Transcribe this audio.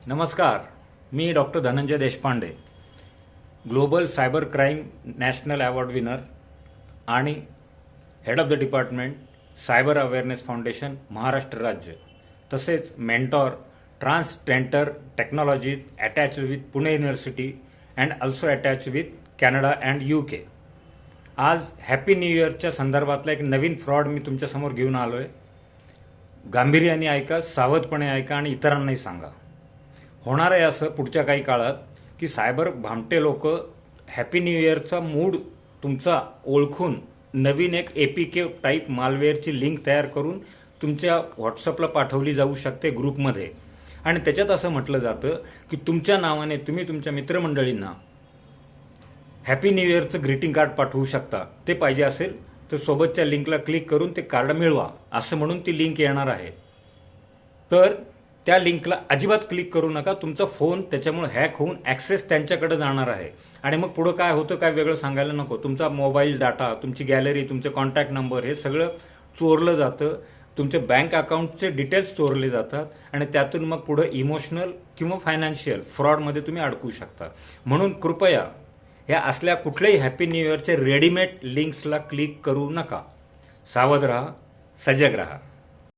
नमस्कार, मी doctor Dhananjay Deshpande, global cyber crime national award winner आणि head of the department cyber awareness foundation Maharashtra राज्य, तसेच mentor transgender technologies attached with Pune university and also attached with Canada and UK. आज happy new इयरच्या संदर्भातला एक नवीन fraud मी तुमच्यासमोर घेऊन आलो आहे. गांभीर्याने ऐका, सावधपणे ऐका आणि इतरांनाही सांगा. होणार आहे असं पुढच्या काही काळात की सायबर भामटे लोक हॅपी न्यू इयरचा मूड तुमचा ओळखून नवीन एक APK टाईप मालवेअरची लिंक तयार करून तुमच्या व्हॉट्सअपला पाठवली जाऊ शकते ग्रुपमध्ये. आणि त्याच्यात असं म्हटलं जातं की तुमच्या नावाने तुम्ही तुमच्या मित्रमंडळींना हॅपी न्यू इयरचं ग्रीटिंग कार्ड पाठवू शकता. ते पाहिजे असेल तर सोबतच्या लिंकला क्लिक करून ते कार्ड मिळवा असं म्हणून ती लिंक येणार आहे. तर त्या लिंकला अजिबात क्लिक करू नका. तुमचा फोन त्याच्यामुळे हॅक होऊन ॲक्सेस त्यांच्याकडे जाणार आहे आणि मग पुढं काय होतं काय वेगळं सांगायला नको. तुमचा मोबाईल डाटा, तुमची गॅलरी, तुमचे कॉन्टॅक्ट नंबर हे सगळं चोरलं जातं. तुमचे बँक अकाउंटचे डिटेल्स चोरले जातात आणि त्यातून मग पुढे इमोशनल किंवा फायनान्शियल फ्रॉडमध्ये तुम्ही अडकू शकता. म्हणून कृपया ह्या असल्या कुठल्याही हॅपी न्यू इयरचे रेडीमेड लिंक्सला क्लिक करू नका. सावध राहा, सजग राहा.